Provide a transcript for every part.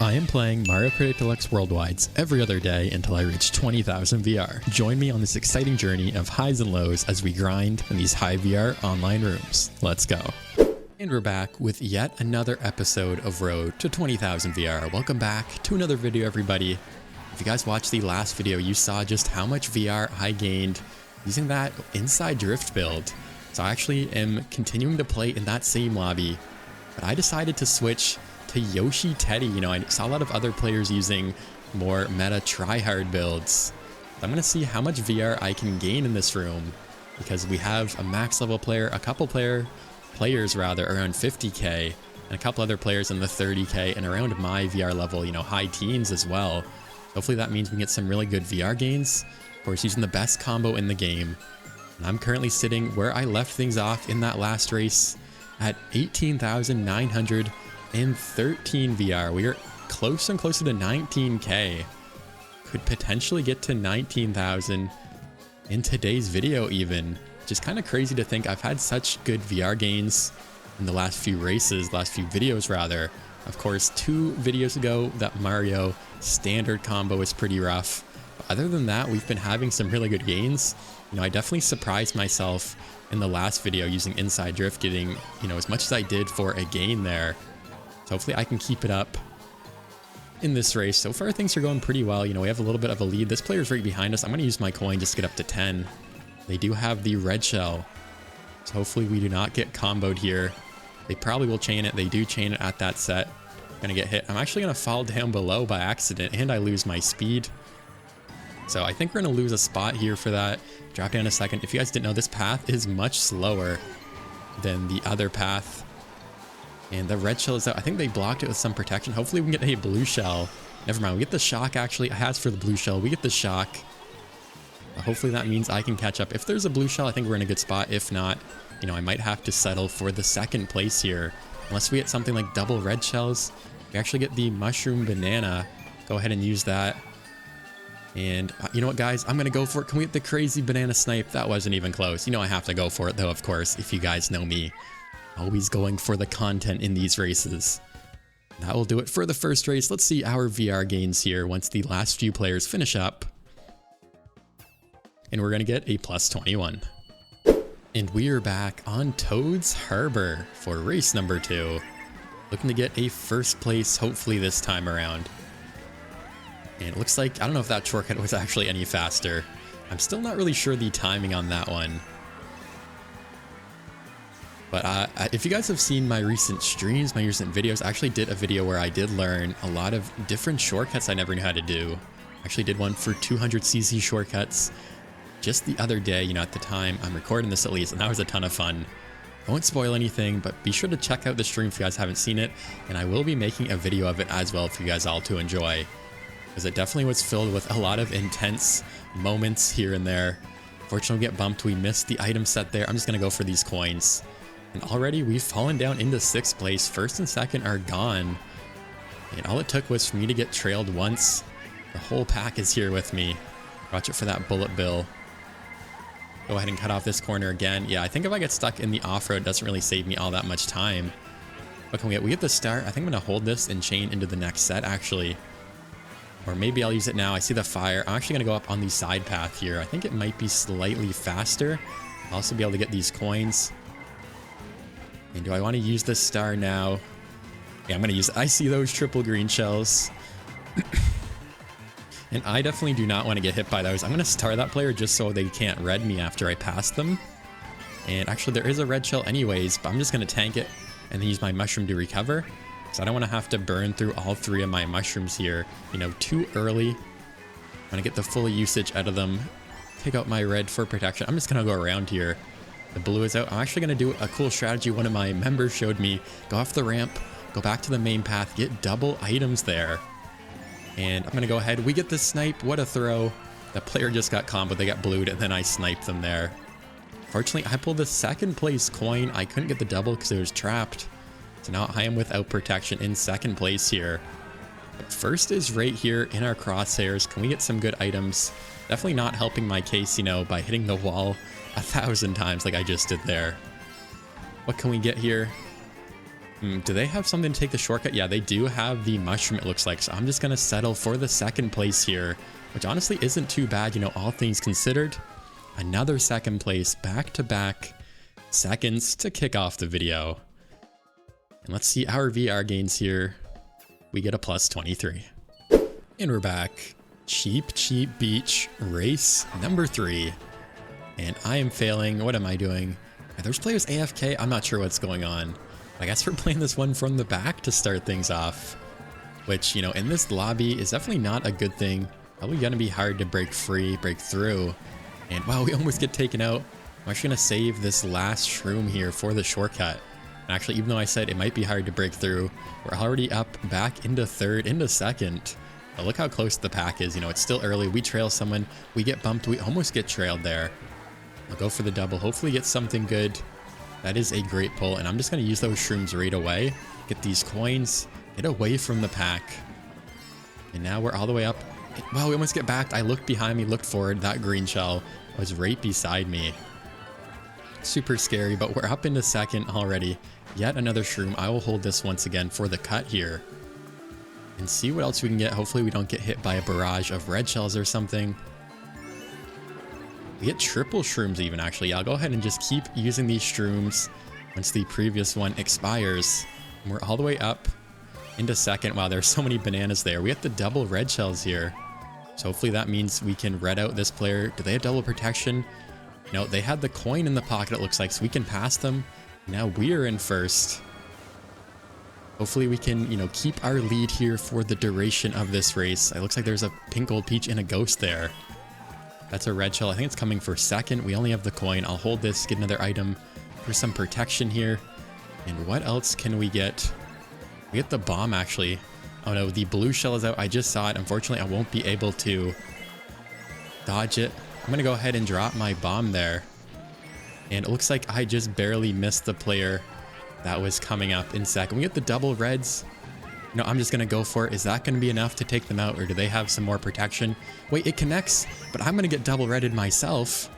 I am playing Mario Kart Deluxe Worldwoods every other day until I reach 20,000 VR. Join me on this exciting journey of highs and lows as we grind in these high VR online rooms. Let's go. And we're back with yet another episode of Road to 20,000 VR. Welcome back to another video, everybody. If you guys watched the last video, you saw just how much VR I gained using that inside drift build. So I actually am continuing to play in that same lobby, but I decided to switch to Yoshi Teddy. You know, I saw a lot of other players using more meta tryhard builds. I'm going to see how much VR I can gain in this room, because we have a max level player, a couple players around 50k, and a couple other players in the 30k and around my VR level, you know, high teens as well. Hopefully that means we get some really good VR gains. Of course, using the best combo in the game. And I'm currently sitting where I left things off in that last race at 18,913 VR. We are closer and closer to 19k. Could potentially get to 19,000 in today's video even. Just kind of crazy to think I've had such good VR gains in the last few races, last few videos rather. Of course, 2 videos ago, that Mario standard combo was pretty rough. But other than that, we've been having some really good gains. You know, I definitely surprised myself in the last video using inside drift, getting, you know, as much as I did for a gain there. So hopefully I can keep it up in this race. So far things are going pretty well. You know, we have a little bit of a lead. This player's right behind us. I'm going to use my coin just to get up to 10. They do have the red shell, so hopefully we do not get comboed here. They probably will chain it. They do chain it at that set. Gonna get hit. I'm actually gonna fall down below by accident, and I lose my speed. So I think we're gonna lose a spot here for that. Drop down a second. If you guys didn't know, this path is much slower than the other path. And the red shell is out. I think they blocked it with some protection. Hopefully we can get a blue shell. Never mind, we get the shock actually. I asked for the blue shell. We get the shock. Hopefully that means I can catch up. If there's a blue shell, I think we're in a good spot. If not, you know, I might have to settle for the second place here. Unless we get something like double red shells. We actually get the mushroom banana. Go ahead and use that. And you know what, guys? I'm going to go for it. Can we get the crazy banana snipe? That wasn't even close. You know I have to go for it, though, of course, if you guys know me. Always going for the content in these races. That will do it for the first race. Let's see our VR gains here once the last few players finish up. And we're going to get a plus 21. And we are back on Toad's Harbor for race number 2. Looking to get a first place, hopefully this time around. And it looks like, I don't know if that shortcut was actually any faster. I'm still not really sure the timing on that one. But if you guys have seen my recent streams, my recent videos, I actually did a video where I did learn a lot of different shortcuts I never knew how to do. Actually did one for 200cc shortcuts just the other day, you know, at the time I'm recording this at least, and that was a ton of fun. I won't spoil anything, but be sure to check out the stream if you guys haven't seen it, and I will be making a video of it as well for you guys all to enjoy, because it definitely was filled with a lot of intense moments here and there. Fortunately, we get bumped, we missed the item set there. I'm just gonna go for these coins. And already we've fallen down into 6th place. First and second are gone. And all it took was for me to get trailed once. The whole pack is here with me. Watch it for that bullet bill. Go ahead and cut off this corner again. Yeah, I think if I get stuck in the off-road, it doesn't really save me all that much time. What can we get? We get the start. I think I'm going to hold this and chain into the next set, actually. Or maybe I'll use it now. I see the fire. I'm actually going to go up on the side path here. I think it might be slightly faster. I'll also be able to get these coins. And do I want to use the star now? Yeah, I'm going to use it. I see those triple green shells. And I definitely do not want to get hit by those. I'm going to star that player just so they can't red me after I pass them. And actually there is a red shell anyways, but I'm just going to tank it and then use my mushroom to recover. So I don't want to have to burn through all 3 of my mushrooms here, you know, too early. I'm going to get the full usage out of them. Take out my red for protection. I'm just going to go around here. The blue is out. I'm actually going to do a cool strategy one of my members showed me. Go off the ramp, go back to the main path, get double items there. And I'm going to go ahead. We get the snipe. What a throw. The player just got comboed. They got blued, and then I sniped them there. Fortunately, I pulled the 2nd place coin. I couldn't get the double because it was trapped. So now I am without protection in 2nd place here. But first is right here in our crosshairs. Can we get some good items? Definitely not helping my case, you know, by hitting the wall 1,000 times like I just did there. What can we get here? Do they have something to take the shortcut? Yeah, they do have the mushroom, it looks like. So I'm just going to settle for the second place here, which honestly isn't too bad, you know, all things considered. Another second place, back-to-back seconds to kick off the video. And let's see our VR gains here. We get a plus 23. And we're back. Cheap beach race number 3. And I am failing. What am I doing? Are those players AFK? I'm not sure what's going on. I guess we're playing this one from the back to start things off, which, you know, in this lobby is definitely not a good thing. Probably gonna be hard to break through. And wow, we almost get taken out. I'm actually gonna save this last shroom here for the shortcut. And actually, even though I said it might be hard to break through, we're already up back into third, into second. But look how close the pack is. You know, it's still early. We trail someone, we get bumped, we almost get trailed there. I'll go for the double, hopefully get something good. That is a great pull, and I'm just going to use those shrooms right away. Get these coins, get away from the pack. And now we're all the way up. Wow, we almost get backed. I looked behind me, looked forward. That green shell was right beside me. Super scary, but we're up into second already. Yet another shroom. I will hold this once again for the cut here. And see what else we can get. Hopefully we don't get hit by a barrage of red shells or something. We get triple shrooms even, actually. I'll go ahead and just keep using these shrooms once the previous one expires. And we're all the way up into second. Wow, there's so many bananas there. We have the double red shells here. So hopefully that means we can red out this player. Do they have double protection? No, they had the coin in the pocket, it looks like, so we can pass them. Now we're in first. Hopefully we can, you know, keep our lead here for the duration of this race. It looks like there's a pink gold peach and a ghost there. That's a red shell. I think it's coming for second. We only have the coin. I'll hold this, get another item for some protection here. And what else can we get? We get the bomb, actually. Oh no, the blue shell is out. I just saw it. Unfortunately, I won't be able to dodge it. I'm going to go ahead and drop my bomb there. And it looks like I just barely missed the player that was coming up in second. We get the double reds. No, I'm just going to go for it. Is that going to be enough to take them out, or do they have some more protection? Wait, it connects, but I'm going to get double redded myself.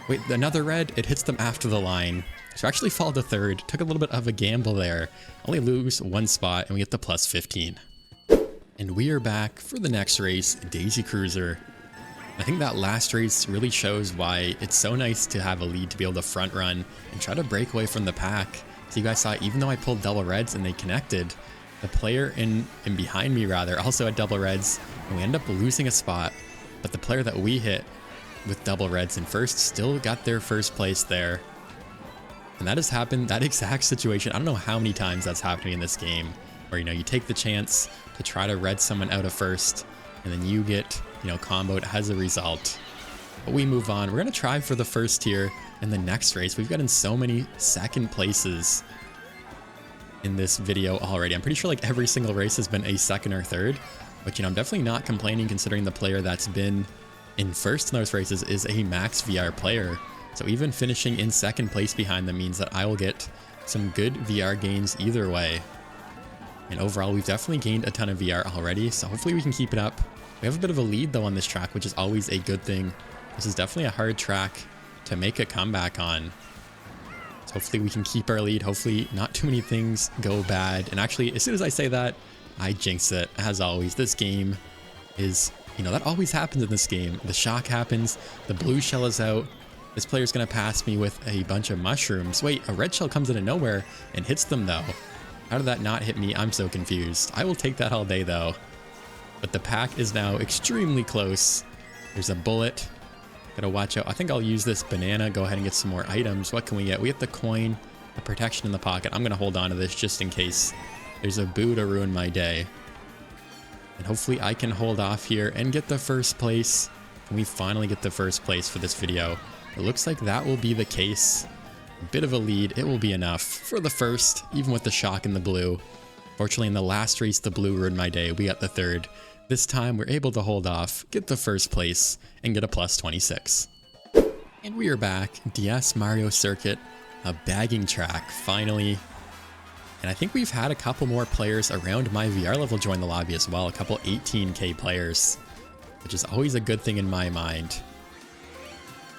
Wait, another red, it hits them after the line. So actually fall to third. Took a little bit of a gamble there. Only lose one spot, and we get the plus 15. And we are back for the next race, Daisy Cruiser. I think that last race really shows why it's so nice to have a lead, to be able to front run and try to break away from the pack. So you guys saw, even though I pulled double reds and they connected, the player in behind me rather also had double reds, and we end up losing a spot. But the player that we hit with double reds in first still got their first place there. And that has happened, that exact situation. I don't know how many times that's happened to me in this game, where, you know, you take the chance to try to red someone out of first, and then you get, you know, comboed as a result. But we move on. We're going to try for the first here in the next race. We've gotten so many second places in this video already. I'm pretty sure like every single race has been a second or third, but, you know, I'm definitely not complaining, considering the player that's been in first in those races is a max VR player. So even finishing in second place behind them means that I will get some good VR gains either way. And overall, we've definitely gained a ton of VR already, so hopefully we can keep it up. We have a bit of a lead though on this track, which is always a good thing. This is definitely a hard track to make a comeback on. So hopefully we can keep our lead. Hopefully not too many things go bad. And actually, as soon as I say that, I jinx it. As always, this game is, you know, that always happens in this game. The shock happens, the blue shell is out. This player's gonna pass me with a bunch of mushrooms. Wait, a red shell comes out of nowhere and hits them though. How did that not hit me? I'm so confused. I will take that all day though. But the pack is now extremely close. There's a bullet. Gotta watch out. I think I'll use this banana, go ahead and get some more items. What can we get? We get the coin, the protection in the pocket. I'm gonna hold on to this just in case there's a boo to ruin my day. And hopefully I can hold off here and get the first place. Can we finally get the first place for this video? It looks like that will be the case. A bit of a lead, it will be enough for the first, even with the shock in the blue. Fortunately, in the last race, the blue ruined my day. We got the third. This time, we're able to hold off, get the first place, and get a plus 26. And we are back. DS Mario Circuit, a bagging track, finally. And I think we've had a couple more players around my VR level join the lobby as well. A couple 18K players, which is always a good thing in my mind.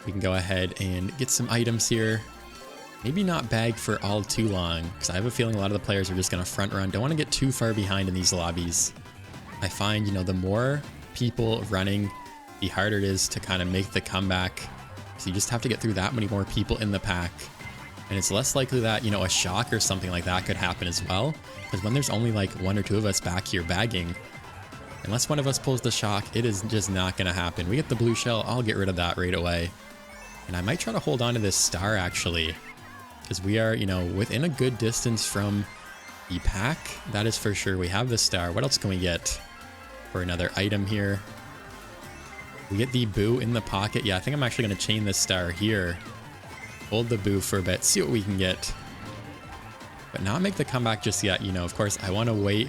We can go ahead and get some items here. maybe not bag for all too long, because I have a feeling a lot of the players are just going to front run. Don't want to get too far behind in these lobbies. I find, you know, the more people running, the harder it is to kind of make the comeback. So you just have to get through that many more people in the pack. And it's less likely that, you know, a shock or something like that could happen as well. Because when there's only like 1 or 2 of us back here bagging, unless one of us pulls the shock, it is just not going to happen. We get the blue shell, I'll get rid of that right away. And I might try to hold on to this star actually, because we are, you know, within a good distance from the pack. That is for sure. We have the star. What else can we get for another item here? We get the boo in the pocket. Yeah, I think I'm actually going to chain this star here. Hold the boo for a bit, see what we can get. But not make the comeback just yet, you know. Of course, I want to wait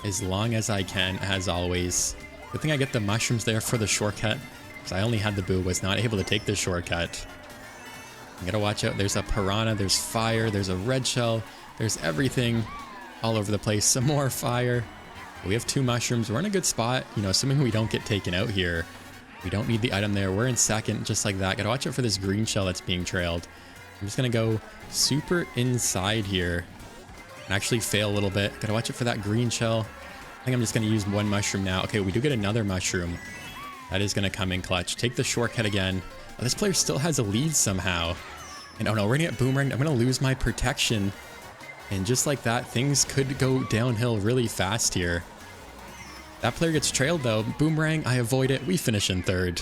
as long as I can, as always. Good thing I get the mushrooms there for the shortcut, because I only had the boo, was not able to take the shortcut. You gotta watch out. There's a piranha, there's fire, there's a red shell, there's everything all over the place. Some more fire. We have 2 mushrooms. We're in a good spot, you know, assuming we don't get taken out here. We don't need the item there. We're in second, just like that. Gotta watch out for this green shell that's being trailed. I'm just gonna go super inside here and actually fail a little bit. Gotta watch out for that green shell. I think I'm just gonna use 1 mushroom now. Okay, we do get another mushroom. That is gonna come in clutch. Take the shortcut again. Oh, this player still has a lead somehow. And oh no, we're gonna get boomeranged. I'm gonna lose my protection. And just like that, things could go downhill really fast here. That player gets trailed though. Boomerang, I avoid it. We finish in 3rd.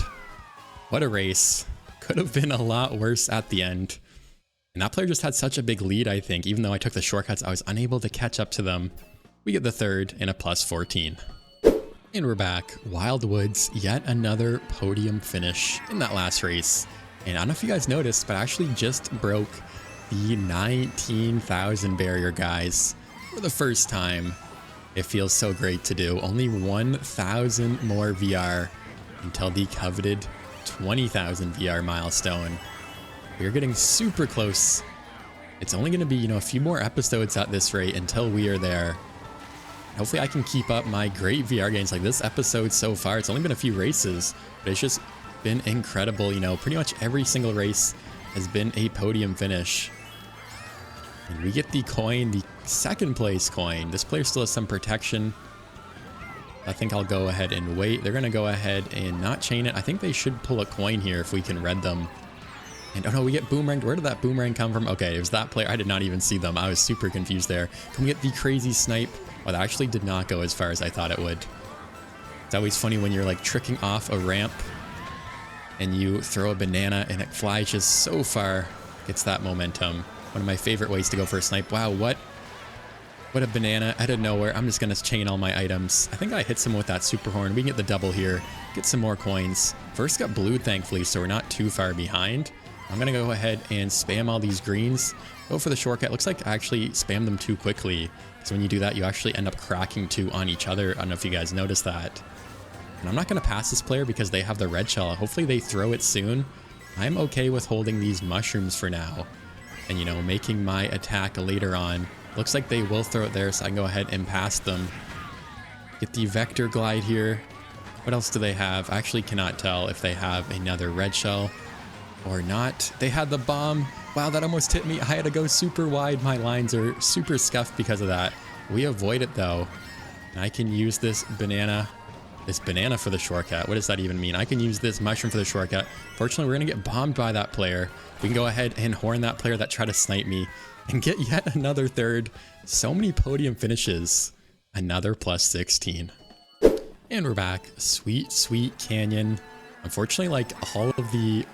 What a race. Could have been a lot worse at the end. And that player just had such a big lead, I think. Even though I took the shortcuts, I was unable to catch up to them. We get the 3rd and a plus 14. And we're back. Wildwoods, yet another podium finish in that last race. And I don't know if you guys noticed, but I actually just broke the 19,000 barrier, guys, for the first time. It feels so great to do. Only 1,000 more VR until the coveted 20,000 VR milestone. We're getting super close. It's only going to be, you know, a few more episodes at this rate until we are there. Hopefully I can keep up my great VR gains. Like this episode so far, it's only been a few races, but it's just been incredible. You know, pretty much every single race has been a podium finish. And we get the coin, the 2nd place coin. This player still has some protection. I think I'll go ahead and wait. They're going to go ahead and not chain it. I think they should pull a coin here if we can red them. And oh no, we get boomeranged. Where did that boomerang come from? Okay, it was that player. I did not even see them. I was super confused there. Can we get the crazy snipe? Oh, that actually did not go as far as I thought it would. It's always funny when you're like tricking off a ramp and you throw a banana and it flies just so far. Gets that momentum. One of my favorite ways to go for a snipe. Wow, what a banana out of nowhere. I'm just going to chain all my items. I think I hit someone with that super horn. We can get the double here. Get some more coins. First got blue, thankfully, so we're not too far behind. I'm going to go ahead and spam all these greens. Go for the shortcut. Looks like I actually spammed them too quickly. So when you do that, you actually end up cracking 2 on each other. I don't know if you guys noticed that. And I'm not going to pass this player because they have the red shell. Hopefully they throw it soon. I'm okay with holding these mushrooms for now. And, you know, making my attack later on. Looks like they will throw it there, so I can go ahead and pass them. Get the vector glide here. What else do they have? I actually cannot tell if they have another red shell or not. They had the bomb. Wow, that almost hit me. I had to go super wide. My lines are super scuffed because of that. We avoid it though. And I can use this banana for the shortcut. What does that even mean? I can use this mushroom for the shortcut. Fortunately, we're going to get bombed by that player. We can go ahead and horn that player that tried to snipe me and get yet another 3rd. So many podium finishes. Another plus 16. And we're back. Sweet, sweet canyon. Unfortunately, like all of the,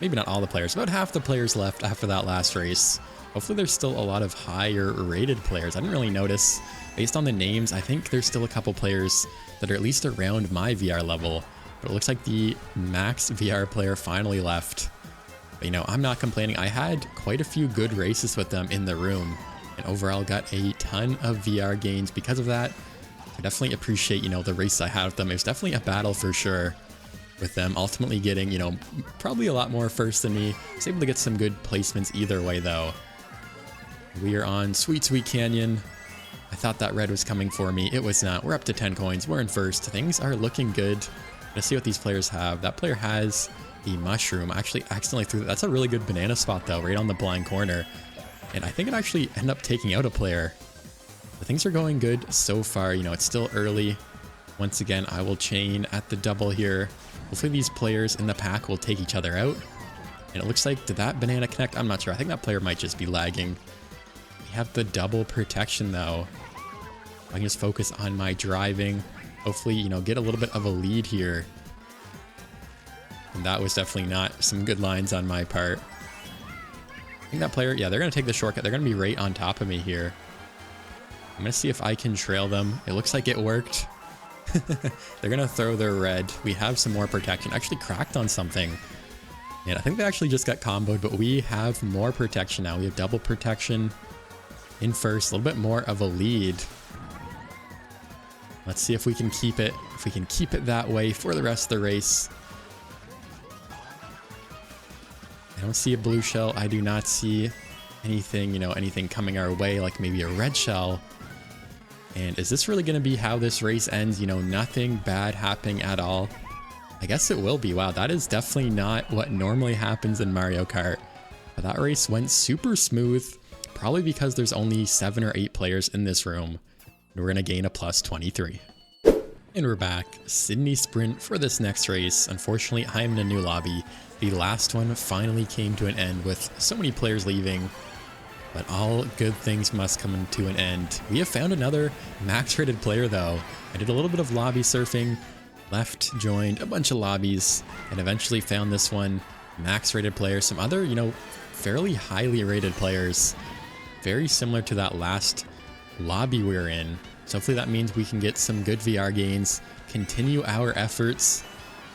maybe not all the players, about half the players left after that last race. Hopefully there's still a lot of higher rated players. I didn't really notice. Based on the names, I think there's still a couple players that are at least around my VR level. But it looks like the max VR player finally left. But, you know, I'm not complaining. I had quite a few good races with them in the room. And overall got a ton of VR gains because of that. I definitely appreciate, you know, the races I had with them. It was definitely a battle for sure with them. Ultimately getting, you know, probably a lot more first than me. I was able to get some good placements either way, though. We are on Sweet Sweet Canyon. I thought that red was coming for me. It was not. We're up to 10 coins. We're in first. Things are looking good. Let's see what these players have. That player has the mushroom. I actually accidentally threw that. That's a really good banana spot though, right on the blind corner. And I think it actually ended up taking out a player. But things are going good so far. You know, it's still early. Once again, I will chain at the double here. Hopefully these players in the pack will take each other out. And it looks like, did that banana connect? I'm not sure. I think that player might just be lagging. We have the double protection though. I can just focus on my driving. Hopefully, you know, get a little bit of a lead here. And that was definitely not some good lines on my part. I think that player, yeah, they're going to take the shortcut. They're going to be right on top of me here. I'm going to see if I can trail them. It looks like it worked. They're going to throw their red. We have some more protection. Actually cracked on something. And I think they actually just got comboed, but we have more protection now. We have double protection in first. A little bit more of a lead. Let's see if we can keep it. If we can keep it that way for the rest of the race. I don't see a blue shell. I do not see anything, you know, anything coming our way, like maybe a red shell. And is this really going to be how this race ends? You know, nothing bad happening at all. I guess it will be. Wow, that is definitely not what normally happens in Mario Kart. But that race went super smooth, probably because there's only 7 or 8 players in this room. And we're going to gain a plus 23. And we're back. Sydney Sprint for this next race. Unfortunately, I'm in a new lobby. The last one finally came to an end with so many players leaving. But all good things must come to an end. We have found another max rated player though. I did a little bit of lobby surfing, left, joined a bunch of lobbies, and eventually found this one max rated player. Some other, you know, fairly highly rated players. Very similar to that last lobby we were in. So hopefully that means we can get some good VR gains, continue our efforts.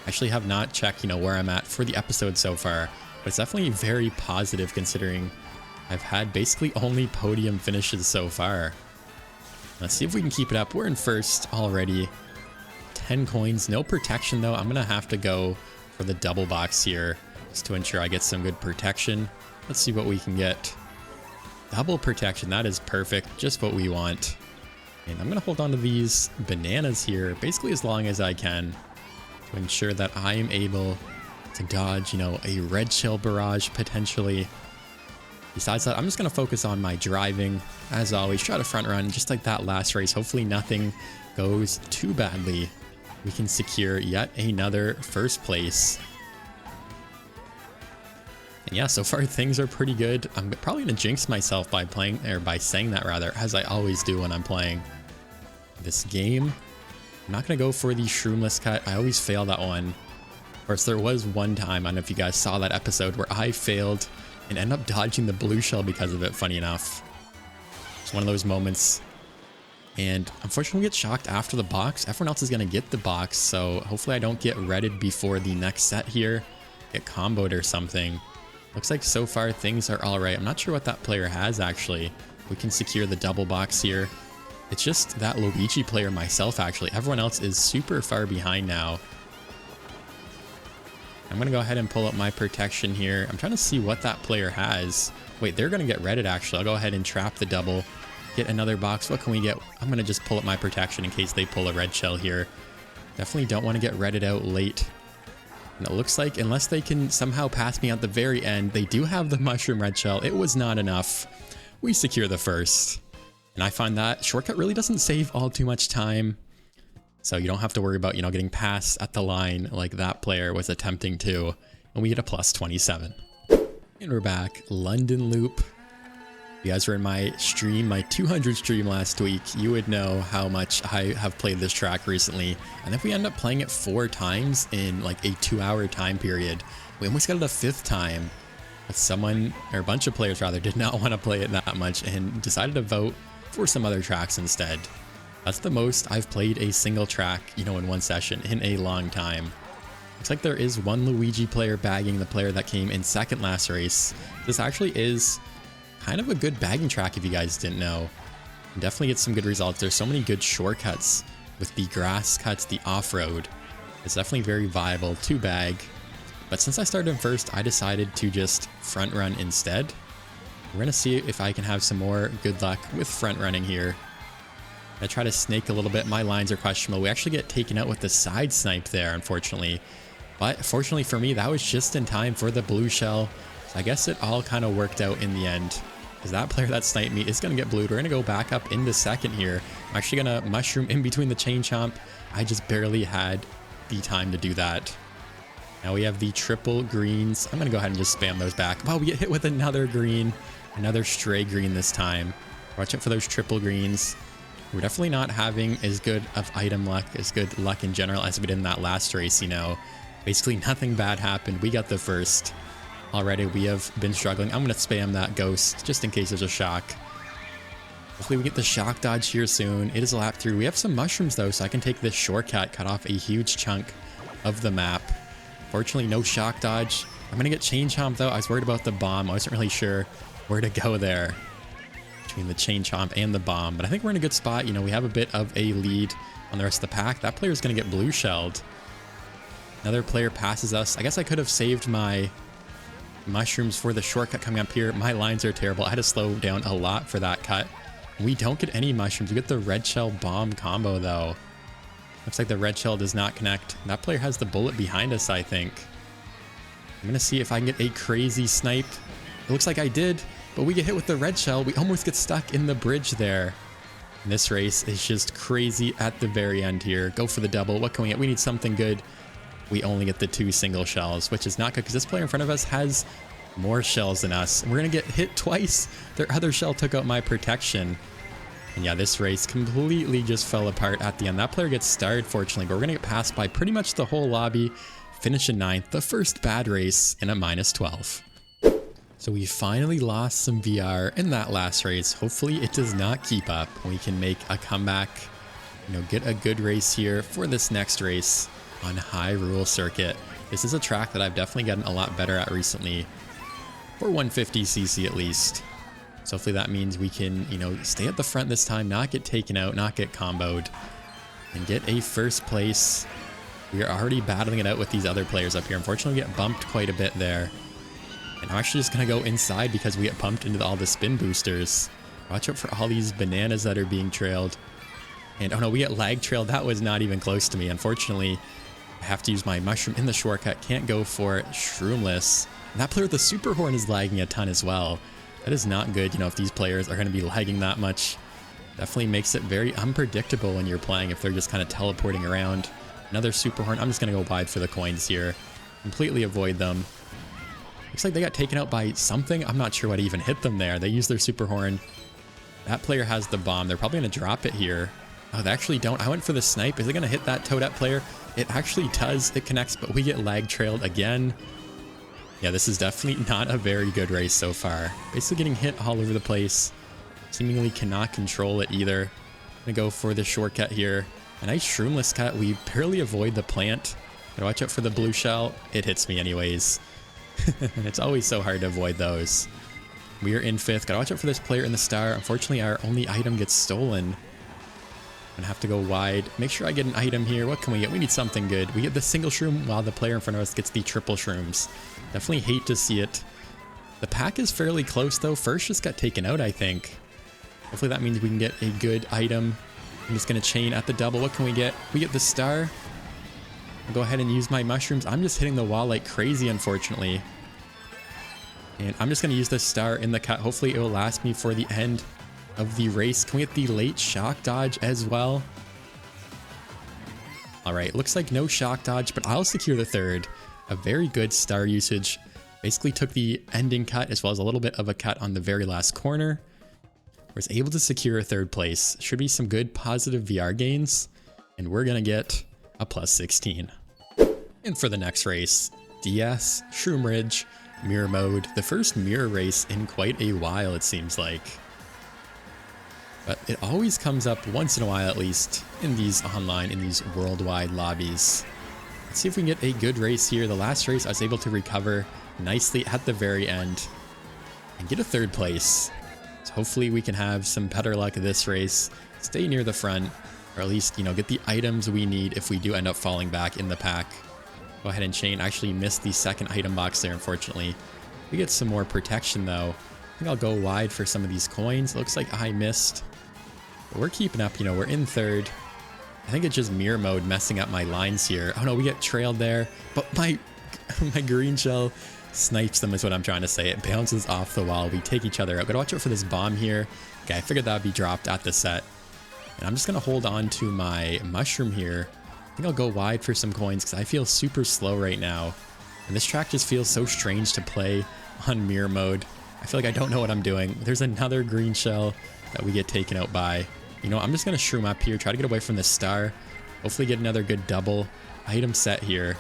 I actually have not checked, you know, where I'm at for the episode so far, but it's definitely very positive considering I've had basically only podium finishes so far. Let's see if we can keep it up. We're in first already. 10 coins, no protection though. I'm gonna have to go for the double box here just to ensure I get some good protection. Let's see what we can get. Double protection, that is perfect, just what we want. And I'm gonna hold on to these bananas here basically as long as I can to ensure that I am able to dodge, you know, a red shell barrage potentially. Besides that, I'm just going to focus on my driving. As always, try to front run just like that last race. Hopefully nothing goes too badly. We can secure yet another first place. And yeah, so far things are pretty good. I'm probably going to jinx myself by playing, or by saying that rather, as I always do when I'm playing this game. I'm not going to go for the shroomless cut. I always fail that one. Of course, there was one time, I don't know if you guys saw that episode, where I failed and end up dodging the blue shell because of it, funny enough. It's one of those moments. And unfortunately, we get shocked after the box. Everyone else is going to get the box, so hopefully I don't get redded before the next set here. Get comboed or something. Looks like so far things are alright. I'm not sure what that player has, actually. We can secure the double box here. It's just that Luigi player myself, actually. Everyone else is super far behind now. I'm going to go ahead and pull up my protection here. I'm trying to see what that player has. Wait, they're going to get redded, actually. I'll go ahead and trap the double. Get another box. What can we get? I'm going to just pull up my protection in case they pull a red shell here. Definitely don't want to get redded out late. And it looks like unless they can somehow pass me at the very end, they do have the mushroom red shell. It was not enough. We secure the first. And I find that shortcut really doesn't save all too much time. So you don't have to worry about, you know, getting passed at the line like that player was attempting to. And we get a plus 27. And we're back. London Loop. If you guys were in my stream, my 200 stream last week, you would know how much I have played this track recently. And if we end up playing it 4 times in like a 2-hour time period, we almost got it a 5th time. But someone, or a bunch of players rather, did not want to play it that much and decided to vote for some other tracks instead. That's the most I've played a single track, you know, in one session in a long time. Looks like there is one Luigi player bagging the player that came in second last race. This actually is kind of a good bagging track if you guys didn't know. You definitely get some good results. There's so many good shortcuts with the grass cuts, the off-road. It's definitely very viable to bag. But since I started in first, I decided to just front run instead. We're going to see if I can have some more good luck with front running here. I try to snake a little bit. My lines are questionable. We actually get taken out with the side snipe there, unfortunately. But fortunately for me, that was just in time for the blue shell. So I guess it all kind of worked out in the end. Because that player that sniped me is going to get blued. We're going to go back up into second here. I'm actually going to mushroom in between the chain chomp. I just barely had the time to do that. Now we have the triple greens. I'm going to go ahead and just spam those back. Wow, we get hit with another green. Another stray green this time. Watch out for those triple greens. We're definitely not having as good of item luck, as good luck in general as we did in that last race, you know. Basically nothing bad happened. We got the first. Already we have been struggling. I'm going to spam that ghost just in case there's a shock. Hopefully we get the shock dodge here soon. It is a lap through. We have some mushrooms though, so I can take this shortcut, cut off a huge chunk of the map. Fortunately, no shock dodge. I'm going to get chain chomp though. I was worried about the bomb. I wasn't really sure where to go there between the chain chomp and the bomb, but I think we're in a good spot. You know, we have a bit of a lead on the rest of the pack. That player is going to get blue shelled. Another player passes us. I guess I could have saved my mushrooms for the shortcut coming up here. My lines are terrible. I had to slow down a lot for that cut. We don't get any mushrooms. We get the red shell bomb combo though. Looks like the red shell does not connect. That player has the bullet behind us, I think. I'm gonna see if I can get a crazy snipe. It looks like I did, but we get hit with the red shell. We almost get stuck in the bridge there. And this race is just crazy at the very end here. Go for the double. What can we get? We need something good. We only get the 2 single shells, which is not good because this player in front of us has more shells than us. And we're going to get hit twice. Their other shell took out my protection. And yeah, this race completely just fell apart at the end. That player gets starred, fortunately, but we're going to get passed by pretty much the whole lobby. Finish in 9th, the first bad race in a -12. So we finally lost some VR in that last race. Hopefully it does not keep up. We can make a comeback, you know, get a good race here for this next race on Hyrule Circuit. This is a track that I've definitely gotten a lot better at recently, for 150cc at least. So hopefully that means we can, you know, stay at the front this time, not get taken out, not get comboed, and get a first place. We are already battling it out with these other players up here. Unfortunately, we get bumped quite a bit there. And I'm actually just going to go inside because we get pumped into all the spin boosters. Watch out for all these bananas that are being trailed. And oh no, we get lag trailed. That was not even close to me. Unfortunately, I have to use my mushroom in the shortcut. Can't go for shroomless. And that player with the super horn is lagging a ton as well. That is not good, you know, if these players are going to be lagging that much. Definitely makes it very unpredictable when you're playing if they're just kind of teleporting around. Another super horn. I'm just going to go wide for the coins here. Completely avoid them. Looks like they got taken out by something. I'm not sure what even hit them there. They used their super horn. That player has the bomb. They're probably going to drop it here. Oh, they actually don't. I went for the snipe. Is it going to hit that Toadette player? It actually does. It connects, but we get lag trailed again. Yeah, this is definitely not a very good race so far. Basically getting hit all over the place. Seemingly cannot control it either. I'm going to go for the shortcut here. A nice shroomless cut. We barely avoid the plant. Gotta watch out for the blue shell. It hits me anyways. It's always so hard to avoid those. We are in 5th. Gotta watch out for this player in the star. Unfortunately, our only item gets stolen. I'm gonna have to go wide. Make sure I get an item here. What can we get? We need something good. We get the single shroom while the player in front of us gets the triple shrooms. Definitely hate to see it. The pack is fairly close though. First just got taken out, I think. Hopefully that means we can get a good item. I'm just gonna chain at the double. What can we get? We get the star. I'll go ahead and use my mushrooms. I'm just hitting the wall like crazy, unfortunately. And I'm just gonna use the star in the cut. Hopefully it will last me for the end of the race. Can we get the late shock dodge as well? All right, looks like no shock dodge, but I'll secure the 3rd. A very good star usage. Basically took the ending cut as well as a little bit of a cut on the very last corner. Was able to secure a 3rd place. Should be some good positive VR gains. And we're gonna get a +16. And for the next race, DS, Shroom Ridge, Mirror Mode. The first mirror race in quite a while, it seems like. But it always comes up once in a while, at least, in these online, in these worldwide lobbies. Let's see if we can get a good race here. The last race, I was able to recover nicely at the very end and get a 3rd place. So hopefully we can have some better luck this race, stay near the front, or at least, you know, get the items we need if we do end up falling back in the pack. Go ahead and chain. Actually missed the 2nd item box there, unfortunately. We get some more protection, though. I think I'll go wide for some of these coins. Looks like I missed. But we're keeping up, you know, we're in 3rd. I think it's just mirror mode messing up my lines here. Oh no, we get trailed there, but my green shell snipes them is what I'm trying to say. It bounces off the wall. We take each other out. Gotta watch out for this bomb here. Okay, I figured that would be dropped at the set. And I'm just gonna hold on to my mushroom here. I think I'll go wide for some coins because I feel super slow right now. And this track just feels so strange to play on mirror mode. I feel like I don't know what I'm doing. There's another green shell that we get taken out by. You know, I'm just gonna shroom up here, try to get away from this star. Hopefully get another good double item set here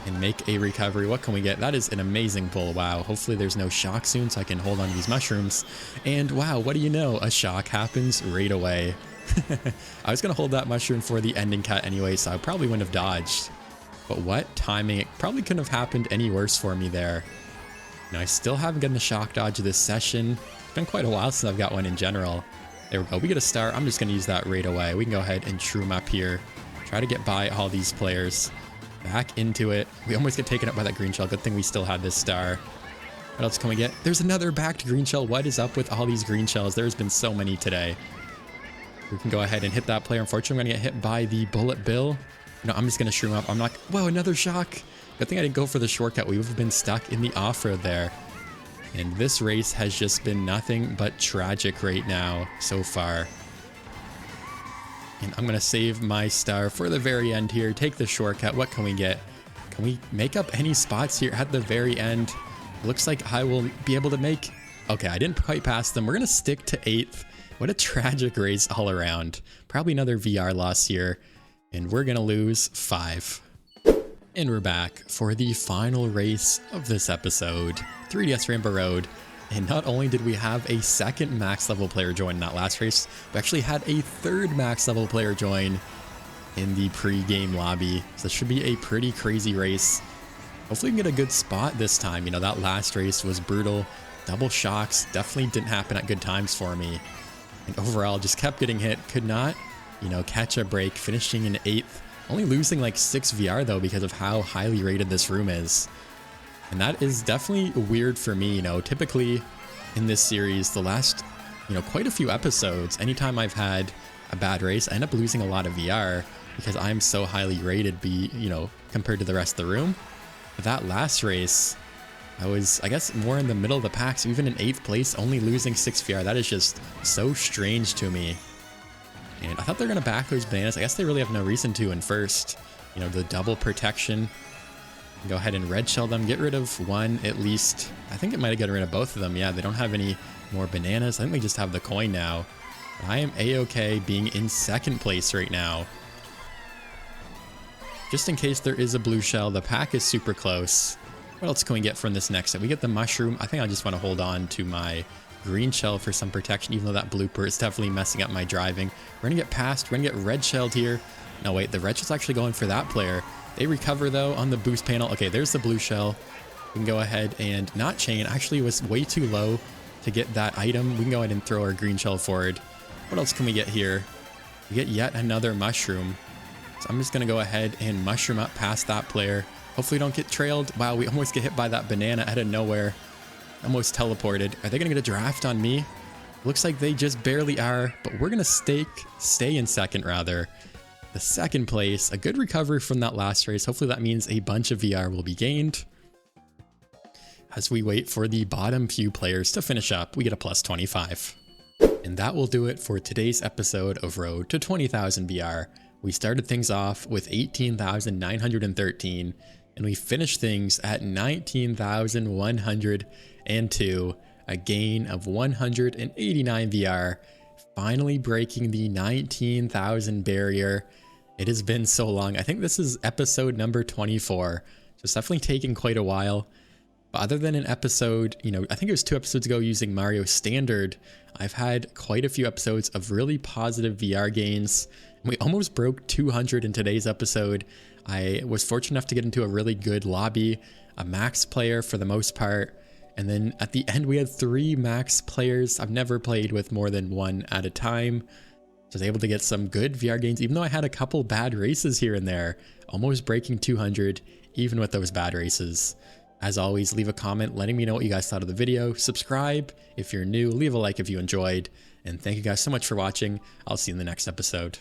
and make a recovery. What can we get? That is an amazing pull. Wow. Hopefully there's no shock soon so I can hold on to these mushrooms. And wow, what do you know? A shock happens right away. I was gonna hold that mushroom for the ending cut anyway, so I probably wouldn't have dodged. But what timing. It probably couldn't have happened any worse for me there. Now, I still haven't gotten a shock dodge this session. It's been quite a while since I've got one in general. There we go. We get a star. I'm just going to use that right away. We can go ahead and shroom up here. Try to get by all these players. Back into it. We almost get taken up by that green shell. Good thing we still had this star. What else can we get? There's another backed green shell. What is up with all these green shells? There's been so many today. We can go ahead and hit that player. Unfortunately, I'm going to get hit by the bullet bill. No, I'm just going to shroom up. I'm not... Whoa, another shock. Good thing I didn't go for the shortcut. We would have been stuck in the off-road there. And this race has just been nothing but tragic right now so far. And I'm going to save my star for the very end here. Take the shortcut. What can we get? Can we make up any spots here at the very end? Looks like I will be able to make... Okay, I didn't quite pass them. We're going to stick to 8th. What a tragic race all around. Probably another VR loss here. And we're going to lose 5. And we're back for the final race of this episode, 3DS Rainbow Road. And not only did we have a second max level player join in that last race, we actually had a third max level player join in the pre-game lobby. So this should be a pretty crazy race. Hopefully we can get a good spot this time. You know, that last race was brutal. Double shocks definitely didn't happen at good times for me. And overall, just kept getting hit. Could not, you know, catch a break, finishing in 8th. Only losing like 6 VR though because of how highly rated this room is. And that is definitely weird for me, you know. Typically in this series, the last, you know, quite a few episodes, anytime I've had a bad race, I end up losing a lot of VR because I'm so highly rated, you know, compared to the rest of the room. But that last race, I was, I guess, more in the middle of the pack, so even in 8th place, only losing 6 VR. That is just so strange to me. And I thought they were going to back those bananas. I guess they really have no reason to in first. You know, the double protection. Go ahead and red shell them. Get rid of one at least. I think it might have gotten rid of both of them. Yeah, they don't have any more bananas. I think they just have the coin now. But I am A-okay being in 2nd place right now. Just in case there is a blue shell. The pack is super close. What else can we get from this next set? We get the mushroom. I think I just want to hold on to my green shell for some protection, even though that blooper is definitely messing up my driving. We're gonna get past. We're gonna get red shelled here. No, wait, the red shell's actually going for that player. They recover though on the boost panel. Okay, there's the blue shell. We can go ahead and not chain. Actually, it was way too low to get that item. We can go ahead and throw our green shell forward. What else can we get here? We get yet another mushroom. So I'm just gonna go ahead and mushroom up past that player. Hopefully we don't get trailed. Wow, we almost get hit by that banana out of nowhere. Almost teleported. Are they gonna get a draft on me? Looks like they just barely are, but we're gonna stay in 2nd rather. The 2nd place, a good recovery from that last race. Hopefully that means a bunch of VR will be gained. As we wait for the bottom few players to finish up, we get a plus 25. And that will do it for today's episode of Road to 20,000 VR. We started things off with 18,913, and we finished things at 19,102, a gain of 189 VR, finally breaking the 19,000 barrier. It has been so long. I think this is episode number 24, so it's definitely taken quite a while. But other than an episode, you know, I think it was 2 episodes ago using Mario Standard, I've had quite a few episodes of really positive VR gains. We almost broke 200 in today's episode. I was fortunate enough to get into a really good lobby, a max player for the most part, and then at the end we had 3 max players. I've never played with more than 1 at a time. So I was able to get some good VR gains, even though I had a couple bad races here and there, almost breaking 200, even with those bad races. As always, leave a comment letting me know what you guys thought of the video. Subscribe if you're new, leave a like if you enjoyed, and thank you guys so much for watching. I'll see you in the next episode.